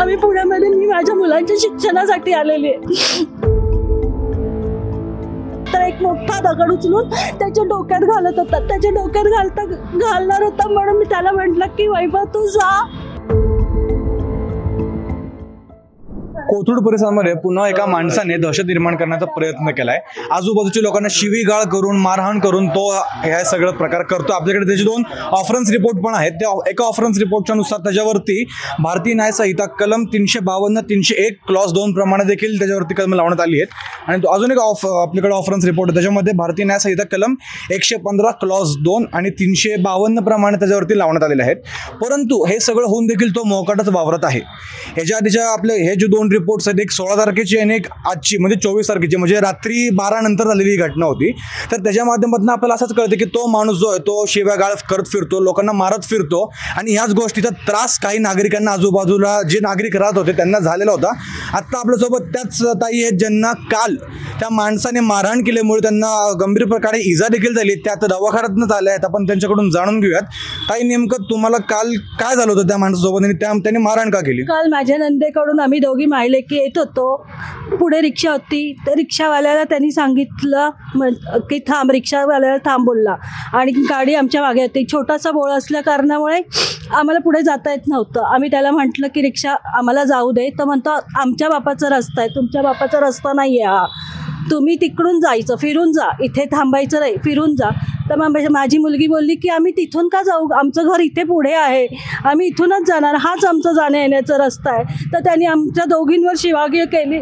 आम्ही पुण्यामध्ये मी माझ्या मुलांच्या शिक्षणासाठी आलेली आहे. तर एक मोठा दगड उचलून त्याच्या डोक्यात घालत होता, त्याच्या डोक्यात घालणार होता म्हणून मी त्याला म्हटलं की वैभव तू जा. कोथरूड परिसरामध्ये पुन्हा एका माणसाने दहशत निर्माण करण्याचा प्रयत्न केलाय. आजूबाजूच्या लोकांना शिवीगाळ करून मारहाण करून तो हे सगळं प्रकार करतो. आपल्याकडे त्याचे 2 ऑफरन्स रिपोर्ट पण आहेत. त्या एका ऑफरन्स रिपोर्टच्या नुसार त्याच्यावरती भारतीय न्याय संहिता कलम 352 301 क्लॉज 2 प्रमाणे देखील त्याच्यावरती कलम लावण्यात आली आहेत. आणि अजून एक आपल्याकडे ऑफरन्स रिपोर्ट आहे, त्याच्यामध्ये भारतीय न्याय संहिता कलम 115 क्लॉज 2 आणि 352 प्रमाणे त्याच्यावरती लावण्यात आलेले आहेत. परंतु हे सगळं होऊन देखील तो मोकाटच वावरत आहे. ह्याच्या आधीच्या आपले हे जे 2 रिपोर्ट्स आहेत, एक 16 तारखेची आणि एक आजची म्हणजे 24 तारखेची, म्हणजे रात्री 12 नंतर झालेली ही घटना होती. तर त्याच्या माध्यमातून आपल्याला असंच कळतं की तो माणूस जो आहे तो शिव्यागाळ करत फिरतो, लोकांना मारत फिरतो आणि ह्याच गोष्टीचा त्रास काही नागरिकांना आजूबाजूला जे नागरिक राहत होते त्यांना झालेला होता. आत्ता आपल्यासोबत त्याच ताई आहेत ज्यांना काल त्या माणसाने मारहाण केल्यामुळे त्यांना गंभीर प्रकारे इजा देखील झाली. त्या आता दवाखान्यातच आल्या आहेत. आपण त्यांच्याकडून जाणून घेऊयात. ताई, नेमकं तुम्हाला काल काय झालं होतं त्या माणसासोबत आणि त्याने मारहाण का केली? काल माझ्या नंदेकडून आम्ही दोघी माहिले की येत होतो, पुढे रिक्षा होती, तर रिक्षावाल्याला त्यांनी सांगितलं की थांब, रिक्षावाल्याला थांब बोलला आणि गाडी आमच्या मागे होती. छोटासा बोळ असल्या कारणामुळे आम्हाला पुढे जाता येत नव्हतं. आम्ही त्याला म्हटलं की रिक्षा आम्हाला जाऊ दे, तर म्हणतो आमच्या बापाचा रस्ता आहे, तुमच्या बापाचा रस्ता नाही आहे हा, तुम्ही तिकडून जायचं, फिरून जा, इथे थांबायचं नाही, फिरून जा. तर मग माझी मुलगी बोलली की आम्ही तिथून का जाऊ, आमचं घर इथे पुढे आहे, आम्ही इथूनच जाणार, हाच आमचा जाण्या येण्याचा रस्ता आहे. तर त्यांनी आमच्या दोघींवर शिवागाळ केली,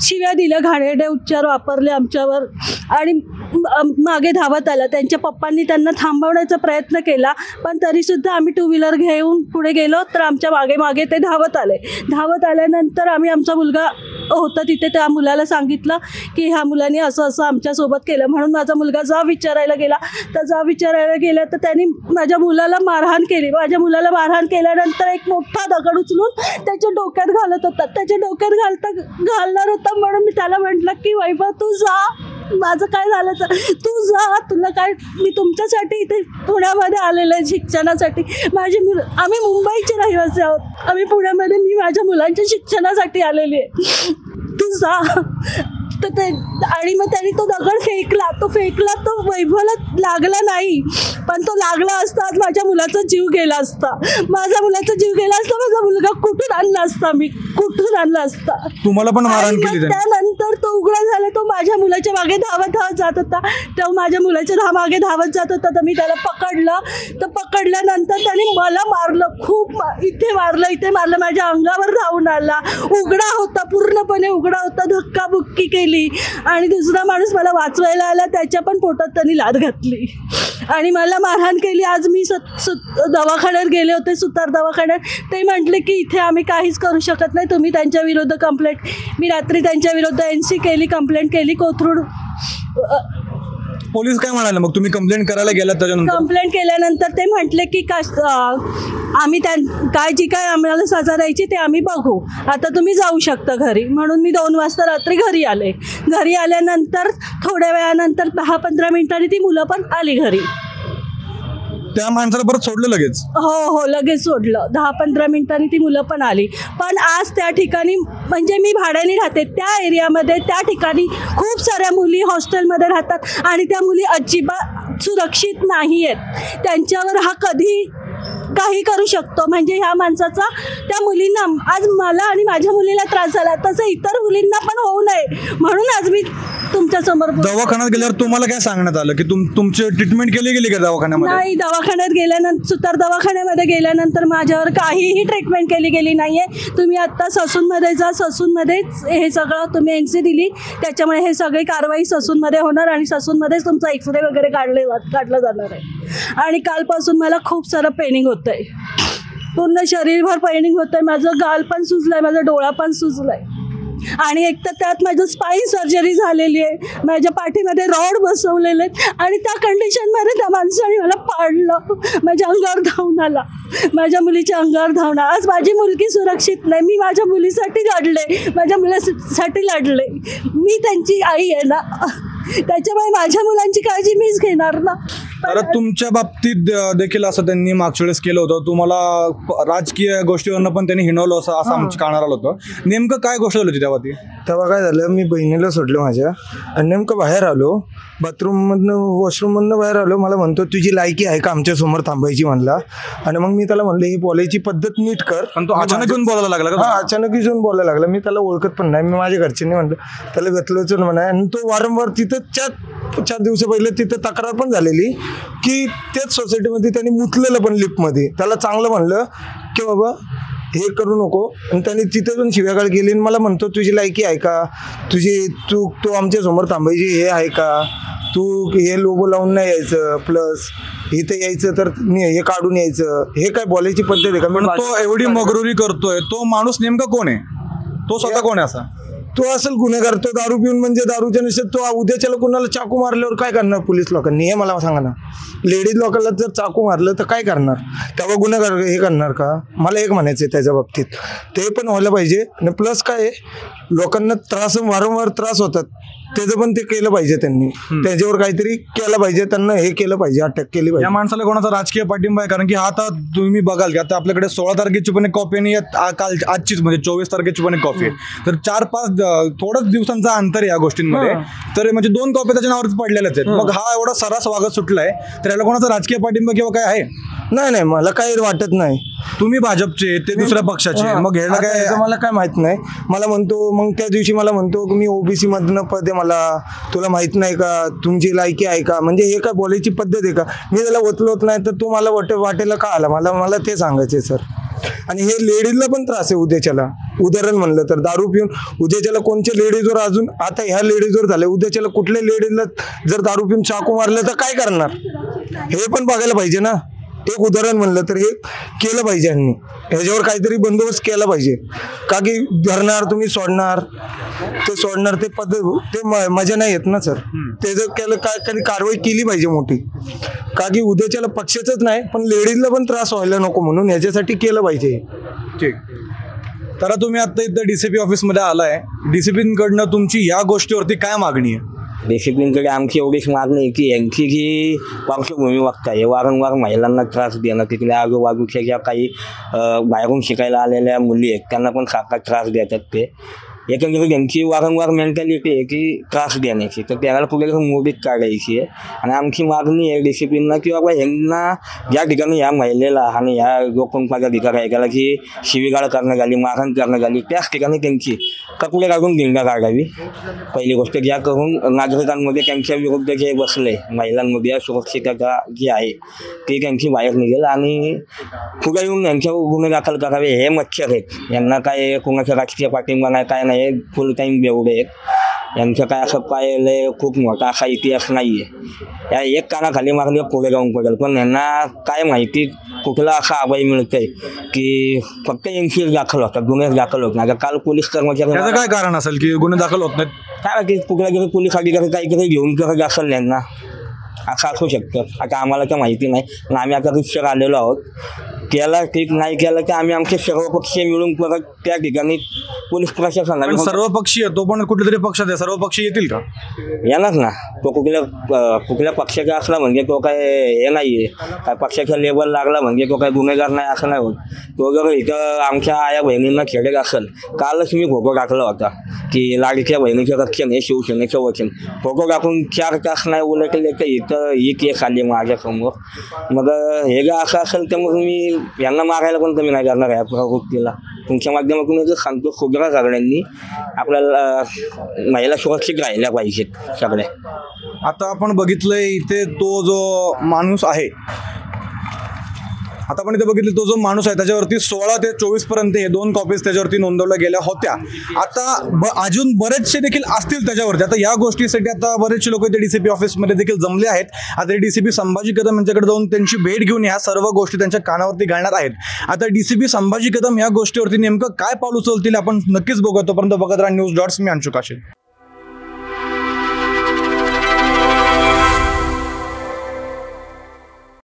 शिव्या दिल्या, घाणेरडे उच्चार वापरले आमच्यावर आणि मागे धावत आला. त्यांच्या पप्पांनी त्यांना थांबवण्याचा प्रयत्न केला, पण तरीसुद्धा आम्ही 2 व्हीलर घेऊन पुढे गेलो तर आमच्या मागे मागे ते धावत आले. धावत आल्यानंतर आम्ही आमचा मुलगा होता तिथे, त्या मुलाला सांगितलं की ह्या मुलाने असं असं आमच्यासोबत केलं. म्हणून माझा मुलगा जा विचारायला गेला. तर जा विचारायला गेला तर त्यांनी माझ्या मुलाला मारहाण केली. माझ्या मुलाला मारहाण केल्यानंतर एक मोठा दगड उचलून त्याच्या डोक्यात घालत होता, त्याच्या डोक्यात घालणार होता म्हणून मी त्याला म्हटलं की वैभव तू जा, माझं काय झालं तर तू जा, तुला काय, मी तुमच्यासाठी इथे पुण्यामध्ये आलेलं आहे शिक्षणासाठी. आम्ही मुंबईचे रहिवासी आहोत, आम्ही पुण्यामध्ये मी माझ्या मुलांच्या शिक्षणासाठी आलेली आहे, तू जा. तर ते आणि मग त्यांनी तो दगड फेकला, तो वैभवला लागला नाही, पण तो लागला असता आज माझ्या मुलाचा जीव गेला असता, माझ्या मुलाचा जीव गेला असता, माझा मुलगा कुठून आणला असता, मी कुठून आणला असता. तुम्हाला पण मारहाण केली? त्यानंतर तो उघडा झाला, तो माझ्या मुलाच्या मागे धावत जात होता, तो माझ्या मुलाच्या मागे धावत जात होता. तर मी त्याला पकडलं, तर पकडल्यानंतर त्याने मला मारलं, खूप इथे मारलं, माझ्या अंगावर धावून आला, उघडा होता, पूर्णपणे उघडा होता, धक्काबुक्की केली आणि दुसरा माणूस मला वाचवायला आला, त्याच्या पण पोटात त्यांनी लाथ घातली आणि मला मारहाण केली. आज मी दवाखान्यात गेले होते, सुतार दवाखान्यात. ते म्हटले की इथे आम्ही काहीच करू शकत नाही, तुम्ही त्यांच्या विरुद्ध कंप्लेंट. मी रात्री त्यांच्या विरुद्ध NC केली, कंप्लेंट केली कोथरूड. पोलीस काय म्हणाले मग? तुम्ही कंप्लेंट करायला गेलात त्याच्यानंतर? कंप्लेंट केल्यानंतर ते म्हटले की आम्ही जी काय आम्हाला सजा द्यायची ते आम्ही बघू, आता तुम्ही जाऊ शकता घरी. म्हणून मी 2 वाजता रात्री घरी आले. घरी आल्यानंतर थोड्या वेळानंतर 10-15 मिनिटांनी ती मुलं पण आली घरी. त्या माणसाला परत सोडलं लगेच? हो, लगेच सोडलं. 10-15 मिनिटांनी ती मुलं पण आली. पण आज त्या ठिकाणी, म्हणजे मी भाड्याने राहते त्या एरियामध्ये, त्या ठिकाणी खूप साऱ्या मुली हॉस्टेलमध्ये राहतात आणि त्या मुली अजिबात सुरक्षित नाही आहेत. त्यांच्यावर हा कधी काही करू शकतो. म्हणजे ह्या माणसाचा त्या मुलींना, आज मला आणि माझ्या मुलीला त्रास झाला, तसं इतर मुलींना पण होऊ नये म्हणून आज मी तुमच्या समोर. दवाखान्यात गेल्यावर तुम्हाला काय सांगण्यात आलं की तुमची ट्रीटमेंट गेली का दवाखान्यामध्ये? नाही, दवाखान्यात गेल्यानंतर, सुतार दवाखान्यामध्ये गेल्यानंतर माझ्यावर काहीही ट्रीटमेंट गेली नाहीये. तुम्ही आत्ता ससूनमध्ये जा, ससूनमध्येच हे सगळं तुम्ही NC दिली, त्याच्यामुळे हे सगळी कारवाई ससूनमध्ये होणार आणि ससूनमध्येच तुमचा एक्सरे वगैरे काढला जाणार आहे. आणि कालपासून मला खूप सारं पेनिंग होतं आहे, पूर्ण शरीरभर पेनिंग होतं आहे. माझं गाल पण सुजलं आहे, माझा डोळा पण सुजला आहे आणि एक तर त्यात माझं स्पाईन सर्जरी झालेली आहे, माझ्या पाठीमध्ये रॉड बसवलेले आहेत आणि त्या कंडिशनमध्ये त्या माणसाने मला पाडलं, माझ्या अंगावर धावून आला, माझ्या मुलीच्या अंगावर धावून. आज माझी मुलगी सुरक्षित नाही. मी माझ्या मुलीसाठी लढले, माझ्या मुलासाठी लढले, मी त्यांची आई आहे ना. त्याच्यामुळे माझ्या मुलांची काळजी मीच घेणार ना. तर तुमच्या बाबतीत देखील असं त्यांनी मागच्या वेळेस केलं होतं, तुम्हाला राजकीय गोष्टीवरनं पण त्यांनी हिणवलं असं आमच्या कानावर आलं होतं. नेमकं काय गोष्ट झाली होती तेव्हा ती? तेव्हा काय झालं, मी बहिणीला सोडलं माझ्या आणि नेमकं बाहेर आलो, बाथरूममधनं वॉशरूममधनं बाहेर आलो. मला म्हणतो तुझी लायकी आहे का आमच्यासमोर थांबायची म्हणला. आणि मग मी त्याला म्हणलं ही बोलायची पद्धत नीट कर. पण तो अचानक येऊन बोलायला लागला का? हा, अचानक येऊन बोलायला लागला. मी त्याला ओळखत पण नाही, मी माझ्या घरच्यांनी म्हणलं त्याला घेतलंच म्हणा. आणि तो वारंवार तिथं 4 दिवस पहिले तिथं तक्रार पण झालेली की त्याच सोसायटीमध्ये त्यांनी मुतलेलं पण लिफ्टमध्ये. त्याला चांगलं म्हणलं की बाबा हे करू नको, आणि त्यांनी तिथे पण शिव्यागाळ केली. आणि मला म्हणतो तुझी लायकी आहे का, तू आमच्यासमोर थांबायची हे आहे का, तू हे लोगो लावून नाही यायचं, प्लस इथे यायचं तर हे काढून यायचं, हे काय बोलायची पद्धत आहे का? पण तो एवढी मगरुरी करतोय, तो माणूस नेमका कोण आहे? तो स्वतः कोण आहे असा? तो असेल गुन्हेगार. तो दारू पिऊन म्हणजे दारूच्या निश्चित तो उद्याच्याला कुणाला चाकू मारल्यावर काय करणार पोलीस लोकांनी, हे मला सांगा ना. लेडीज लोकांना जर चाकू मारलं तर काय करणार, तेव्हा गुन्हेगार हे करणार का? मला एक म्हणायचं आहे त्याच्या बाबतीत, ते पण व्हायला पाहिजे. आणि प्लस काय आहे, लोकांना वारंवार त्रास होतात, त्याचं पण ते केलं पाहिजे त्यांनी. त्याच्यावर काहीतरी केलं पाहिजे, त्यांना हे केलं पाहिजे, अटक केली पाहिजे. या माणसाला कोणाचा राजकीय पाठिंबा आहे? कारण की आता तुम्ही बघाल की आता आपल्याकडे 16 तारखेची पण एक कॉपी आणि आजचीच म्हणजे 24 तारखेची पण एक कॉपी आहे. तर 4-5 थोडंच दिवसांचा अंतर आहे या गोष्टींमध्ये. तर म्हणजे 2 कॉपी त्याच्या नावावरच पडलेल्याच आहेत. मग हा एवढा सर्रास वागत सुटलाय, तर याला कोणाचा राजकीय पाठिंबा किंवा काय आहे? नाही, मला काही वाटत नाही. तुम्ही भाजपचे, ते दुसऱ्या पक्षाचे, मग ह्याला काय? मला काय माहित नाही. मला म्हणतो, मग त्या दिवशी मला म्हणतो की मी ओबीसी मधनं पद आहे, मला तुला माहित नाही का, तुमची लायकी आहे का, म्हणजे हे काय बोलायची पद्धत आहे का? मी त्याला वतलोत नाही तर तो मला वाटेला का आला, मला ते सांगायचे सर. आणि हे लेडीजला पण त्रास आहे उद्याच्याला. उदाहरण म्हणलं तर दारू पिऊन उद्याच्याला कोणत्या लेडीजवर, अजून आता ह्या लेडीजवर झालं, उद्याच्याला कुठल्या लेडीजला जर दारू पिऊन चाकू मारलं तर काय करणार, हे पण बघायला पाहिजे ना. एक उदाहरण म्हणलं तर हे केलं पाहिजे यांनी, ह्याच्यावर काहीतरी बंदोबस्त केला पाहिजे. का की धरणार तुम्ही सोडणार ते पद्धत, ते मजा नाही येत ना सर. त्याचं केलं काय, कधी कारवाई केली पाहिजे मोठी. का की उद्याच्याला पक्षाचंच नाही पण लेडीजला पण त्रास व्हायला नको, म्हणून ह्याच्यासाठी केलं पाहिजे. ठीक. तर तुम्ही आता इथं डीसीपी ऑफिसमध्ये आलाय, डीसीपींकडनं तुमची या गोष्टीवरती काय मागणी आहे? डिसिप्लिनकडे आमची एवढीच मागणी आहे की यांची जी पार्श्वभूमी बघता आहे, वारंवार महिलांना त्रास देणं, तिथल्या आजूबाजूच्या ज्या काही बाहेरून शिकायला आलेल्या मुली आहेत त्यांना पण सारखा त्रास देतात. ते एकंदरीत त्यांची वारंवार मेंटॅलिटी आहे की त्रास देण्याची, तर त्याला पुढे मोडीत काढायची आहे. आणि आमची मागणी आहे डिसिप्लिनला की बाबा ह्यांना ज्या ठिकाणी ह्या महिलेला आणि ह्या जो कोण पदाधिकारी आहे त्याला जी शिवीगाळ करण्यात आली, मारहाण करण्यात आली, त्याच ठिकाणी त्यांची कपडे काढून दिंडा काढावी. पहिली गोष्ट, ज्या करून नागरिकांमध्ये त्यांच्या विरुद्ध जे बसले, महिलांमध्ये सुरक्षितता जी आहे ती त्यांची बाहेर निघेल आणि पुढे येऊन यांच्यावर गुन्हे दाखल करावे. हे मच्छर आहेत, यांना काय कोणाचा राजकीय पाठिंबा नाही, काय नाही, फुल टाईम बेवडे आहेत. यांचं काय असं पाहिलं खूप मोठा असा इतिहास नाही आहे. या एक कानाखाली मारले पुढे जाऊन पडेल, पण यांना काय माहिती कुठला असा अभय मिळतंय की फक्त यांची दाखल होतात, गुन्हे दाखल होत नाही. काल पोलीस कर्मचारी, त्याचं काय कारण असेल की गुन्हे दाखल होत नाहीत? काय की कुठल्या तरी पोलीस अधिकारी काहीतरी घेऊन करत असेल यांना, असं असू शकतं. आता आम्हाला तर माहिती नाही, पण आम्ही आता रिक्षावर आलेलो आहोत. केला ठीक, नाही केलं की आम्ही आमचे सर्व पक्षीय मिळून परत त्या ठिकाणी पोलीस प्रशासनाला. सर्व पक्षीय, तो पण कुठल्या तरी पक्षात आहे, सर्व पक्षी येतील का? येणार ना. तो कुठल्या पक्षाचा असला म्हणजे तो काय हे नाही आहे, काय पक्षाच्या लेबल लागला म्हणजे तो काय गुन्हेगार नाही असं नाही होत. तो जर इथं आमच्या आया बहिणींना खेळत असेल, कालच मी फोटो टाकला होता की लाडक्या बहिणीचं रक्षण हे शिवसेनेचं वचन. फोटो टाकून 4 तास नाही उलटले तर इथं ही केस आली माझ्यासमोर. मग हे जर असं असेल तर मग मी यांना मारायला पण कमी नाही करणार या प्रवृत्तीला. तुमच्या माध्यमातून जर सांगतो, खुदरा सगळ्यांनी आपल्याला महिला सुरक्षित राहिल्या पाहिजेत सगळ्या. आता आपण बघितलंय इथे तो जो माणूस आहे, आता आपण इथे बघितलं तो जो माणूस आहे त्याच्यावरती 16 ते 24 पर्यंत हे 2 कॉपीज त्याच्यावरती नोंदवल्या गेल्या होत्या. आता अजून बरेचसे देखील असतील त्याच्यावरती. आता या गोष्टीसाठी आता बरेचसे लोक इथे डीसीपी ऑफिसमध्ये देखील जमले आहेत. आता डीसीपी संभाजी कदम यांच्याकडे जाऊन त्यांची भेट घेऊन ह्या सर्व गोष्टी त्यांच्या कानावरती घालणार आहेत. आता डीसीपी संभाजी कदम या गोष्टीवरती नेमकं काय पाऊल उचलतील आपण नक्कीच बघू. तोपर्यंत बघत राहा न्यूज डॉट्स. मी अंशुक आशिल.